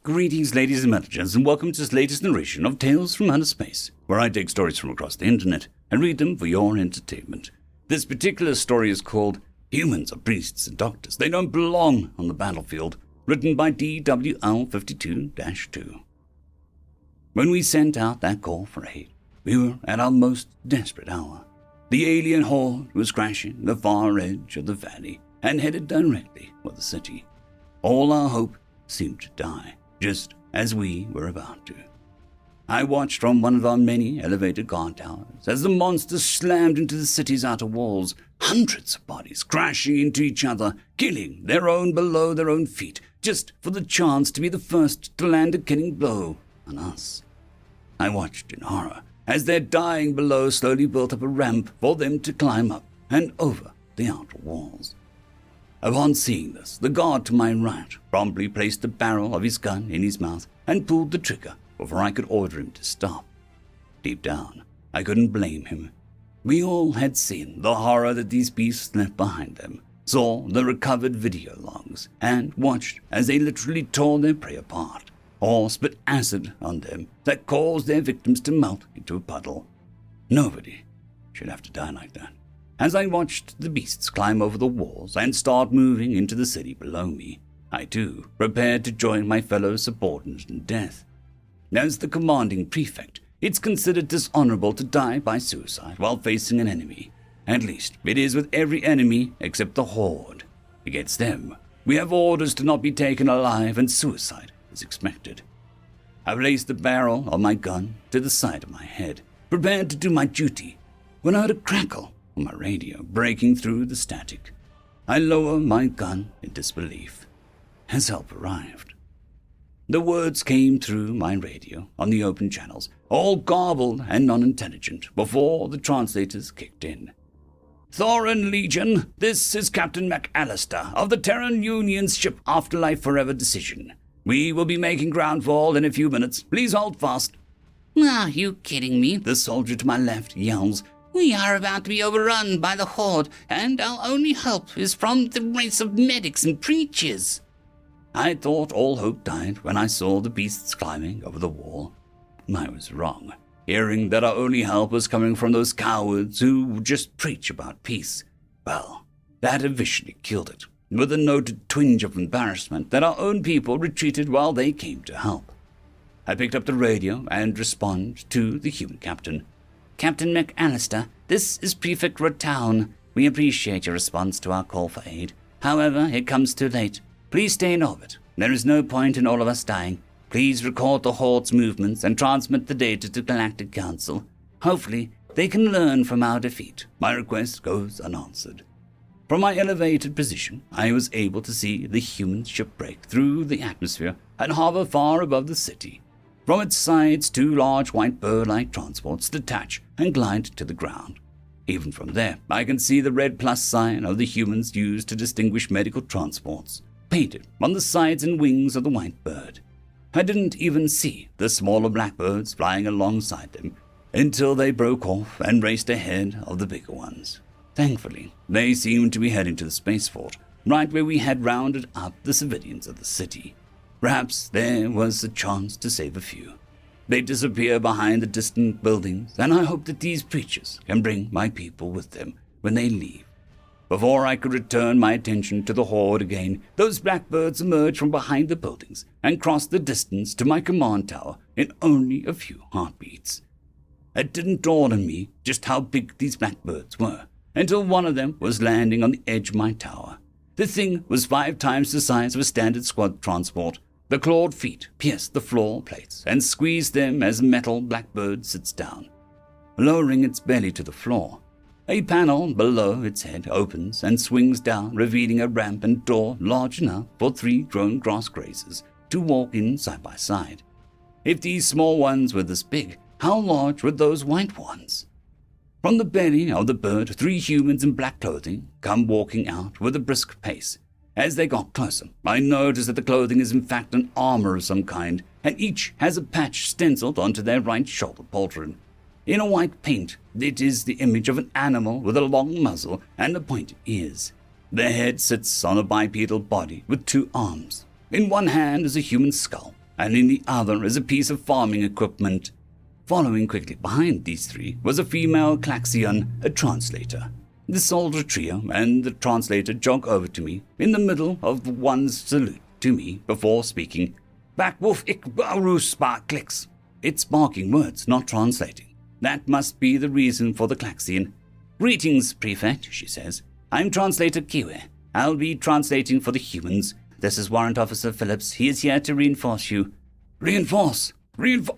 Greetings, ladies and managers, and welcome to this latest narration of Tales from Outer Space, where I take stories from across the internet and read them for your entertainment. This particular story is called Humans Are Priests and Doctors. They Don't Belong on the Battlefield, written by DWL52-2. When we sent out that call for aid, we were at our most desperate hour. The alien horde was crashing the far edge of the valley and headed directly for the city. All our hope seemed to die, just as we were about to. I watched from one of our many elevated guard towers as the monsters slammed into the city's outer walls, hundreds of bodies crashing into each other, killing their own below their own feet, just for the chance to be the first to land a killing blow on us. I watched in horror as their dying below slowly built up a ramp for them to climb up and over the outer walls. Upon seeing this, the guard to my right promptly placed the barrel of his gun in his mouth and pulled the trigger before I could order him to stop. Deep down, I couldn't blame him. We all had seen the horror that these beasts left behind them, saw the recovered video logs, and watched as they literally tore their prey apart, or spit acid on them that caused their victims to melt into a puddle. Nobody should have to die like that. As I watched the beasts climb over the walls and start moving into the city below me, I too prepared to join my fellow subordinates in death. As the commanding prefect, it's considered dishonorable to die by suicide while facing an enemy. At least it is with every enemy except the Horde. Against them, we have orders to not be taken alive, and suicide is expected. I placed the barrel of my gun to the side of my head, prepared to do my duty, when I heard a crackle on my radio breaking through the static. I lower my gun in disbelief. Has help arrived? The words came through my radio on the open channels, all garbled and unintelligent, before the translators kicked in. Thorin Legion, this is Captain McAllister of the Terran Union's ship Afterlife Forever Decision. We will be making groundfall in a few minutes. Please hold fast. Are you kidding me? The soldier to my left yells. We are about to be overrun by the Horde, and our only hope is from the race of medics and preachers. I thought all hope died when I saw the beasts climbing over the wall. I was wrong, hearing that our only help was coming from those cowards who just preach about peace. Well, that officially killed it, with a noted twinge of embarrassment that our own people retreated while they came to help. I picked up the radio and responded to the human captain. Captain McAllister, this is Prefect Rotown. We appreciate your response to our call for aid. However, it comes too late. Please stay in orbit. There is no point in all of us dying. Please record the Horde's movements and transmit the data to Galactic Council. Hopefully, they can learn from our defeat. My request goes unanswered. From my elevated position, I was able to see the human ship break through the atmosphere and hover far above the city. From its sides, two large white bird-like transports detach and glide to the ground. Even from there, I can see the red plus sign of the humans used to distinguish medical transports, painted on the sides and wings of the white bird. I didn't even see the smaller blackbirds flying alongside them until they broke off and raced ahead of the bigger ones. Thankfully, they seemed to be heading to the spaceport, right where we had rounded up the civilians of the city. Perhaps there was a chance to save a few. They disappear behind the distant buildings, and I hope that these preachers can bring my people with them when they leave. Before I could return my attention to the Horde again, those blackbirds emerged from behind the buildings and crossed the distance to my command tower in only a few heartbeats. It didn't dawn on me just how big these blackbirds were until one of them was landing on the edge of my tower. The thing was 5 times the size of a standard squad transport. The clawed feet pierced the floor plates and squeezed them as a metal blackbird sits down, lowering its belly to the floor. A panel below its head opens and swings down, revealing a ramp and door large enough for 3 grown grass grazers to walk in side by side. If these small ones were this big, how large were those white ones? From the belly of the bird, 3 humans in black clothing come walking out with a brisk pace. As they got closer, I noticed that the clothing is in fact an armor of some kind, and each has a patch stenciled onto their right shoulder pauldron. In a white paint, it is the image of an animal with a long muzzle and a pointed ears. Their head sits on a bipedal body with 2 arms. In one hand is a human skull, and in the other is a piece of farming equipment. Following quickly behind these three was a female Klaxion, a translator. The soldier trio and the translator jog over to me in the middle of one's salute to me before speaking. Backwolf ik baru spark clicks. It's barking words, not translating. That must be the reason for the Klaxion. Greetings, Prefect, she says. I'm Translator Kiwe. I'll be translating for the humans. This is Warrant Officer Phillips. He is here to reinforce you. Reinforce?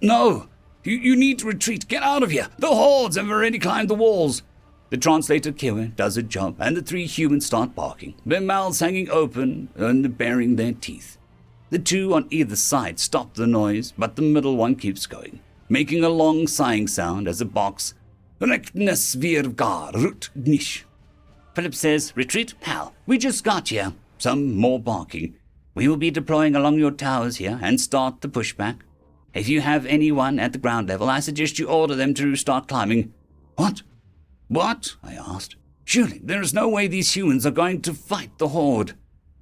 No! You need to retreat. Get out of here. The hordes have already climbed the walls. The translator Kiwe does a job, and the three humans start barking, their mouths hanging open and baring their teeth. The two on either side stop the noise, but the middle one keeps going, making a long sighing sound as it barks. Rechtnes virgar rut nish. Philip says, retreat? Hell, we just got here. Some more barking. We will be deploying along your towers here and start the pushback. If you have anyone at the ground level, I suggest you order them to start climbing. What? What? I asked. Surely there is no way these humans are going to fight the horde.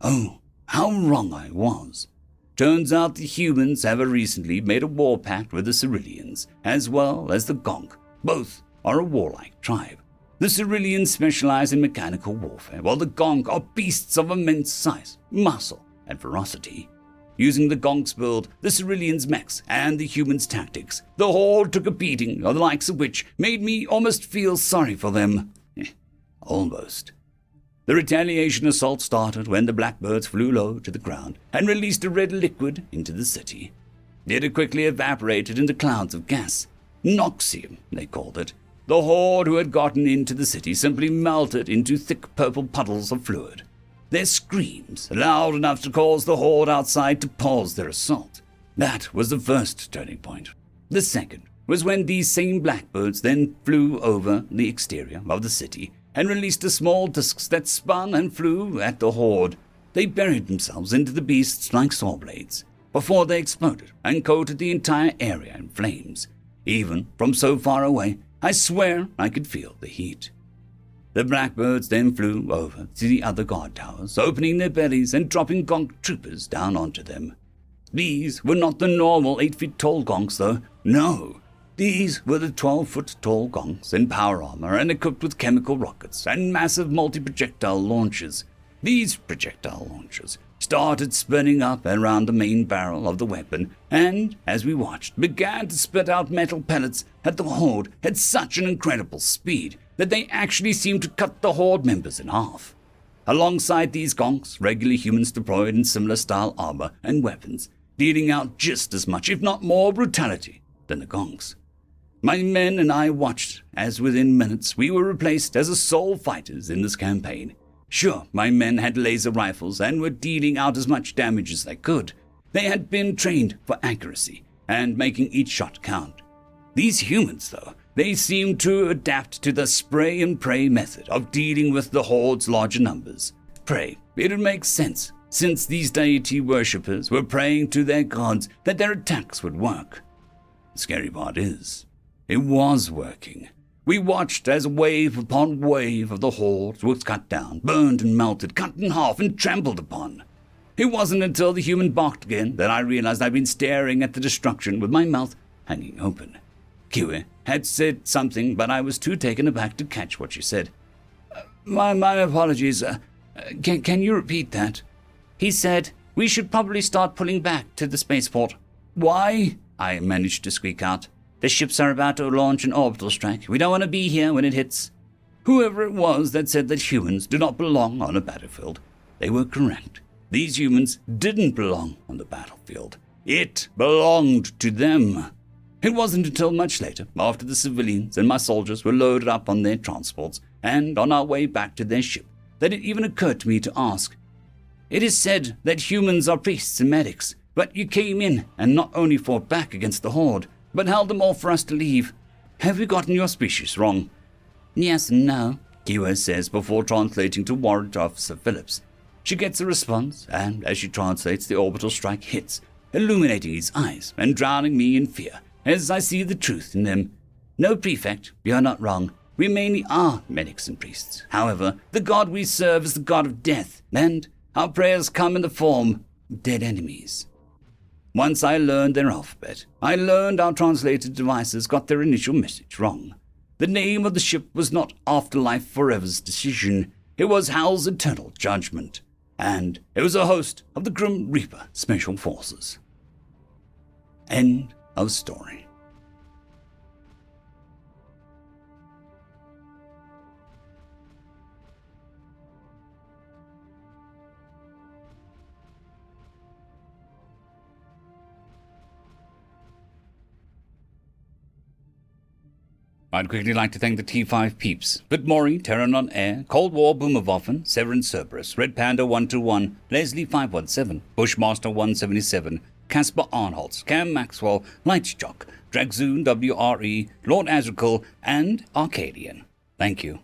Oh, how wrong I was. Turns out the humans have recently made a war pact with the Ceruleans, as well as the Gonk. Both are a warlike tribe. The Ceruleans specialize in mechanical warfare, while the Gonk are beasts of immense size, muscle, and ferocity. Using the Gonk's build, the Ceruleans' mechs, and the humans' tactics, the horde took a beating, the likes of which made me almost feel sorry for them. Almost. The retaliation assault started when the blackbirds flew low to the ground and released a red liquid into the city. It quickly evaporated into clouds of gas. Noxium, they called it. The horde who had gotten into the city simply melted into thick purple puddles of fluid. Their screams, loud enough to cause the horde outside to pause their assault. That was the first turning point. The second was when these same blackbirds then flew over the exterior of the city and released the small discs that spun and flew at the horde. They buried themselves into the beasts like saw blades before they exploded and coated the entire area in flames. Even from so far away, I swear I could feel the heat. The blackbirds then flew over to the other guard towers, opening their bellies and dropping Gonk troopers down onto them. These were not the normal 8-foot-tall Gonks, though. No, these were the 12-foot-tall Gonks in power armor and equipped with chemical rockets and massive multi-projectile launchers. These projectile launchers started spinning up around the main barrel of the weapon, and, as we watched, began to spit out metal pellets at the horde at such an incredible speed that they actually seemed to cut the horde members in half. Alongside these Gonks, regular humans deployed in similar style armor and weapons, dealing out just as much, if not more, brutality than the Gonks. My men and I watched as within minutes we were replaced as the sole fighters in this campaign. Sure, my men had laser rifles and were dealing out as much damage as they could. They had been trained for accuracy and making each shot count. These humans, though, they seemed to adapt to the spray and pray method of dealing with the horde's larger numbers. Pray, it would make sense, since these deity worshippers were praying to their gods that their attacks would work. The scary part is, it was working. We watched as wave upon wave of the horde was cut down, burned and melted, cut in half and trampled upon. It wasn't until the human barked again that I realized I'd been staring at the destruction with my mouth hanging open. Kiwe had said something, but I was too taken aback to catch what she said. My apologies. Can you repeat that? He said, we should probably start pulling back to the spaceport. Why? I managed to squeak out. The ships are about to launch an orbital strike. We don't want to be here when it hits. Whoever it was that said that humans do not belong on a battlefield, they were correct. These humans didn't belong on the battlefield. It belonged to them. It wasn't until much later, after the civilians and my soldiers were loaded up on their transports and on our way back to their ship, that it even occurred to me to ask. It is said that humans are priests and medics, but you came in and not only fought back against the horde, but held them all for us to leave. Have we gotten your species wrong? Yes and no, Kiwa says before translating to Warrant Officer Phillips. She gets a response, and as she translates, the orbital strike hits, illuminating his eyes and drowning me in fear as I see the truth in them. No, Prefect, you're not wrong. We mainly are medics and priests. However, the god we serve is the god of death, and our prayers come in the form of dead enemies. Once I learned their alphabet, I learned our translated devices got their initial message wrong. The name of the ship was not Afterlife Forever's Decision, it was Hal's Eternal Judgment, and it was a host of the Grim Reaper Special Forces. End of story. I'd quickly like to thank the T5 peeps: Bitmori, Terran on Air, Cold War Boomerwaffen, Severin Cerberus, Red Panda 121, Leslie 517, Bushmaster 177, Caspar Arnholtz, Cam Maxwell, Lightjock, Dragzoon WRE, Lord Azrakul, and Arcadian. Thank you.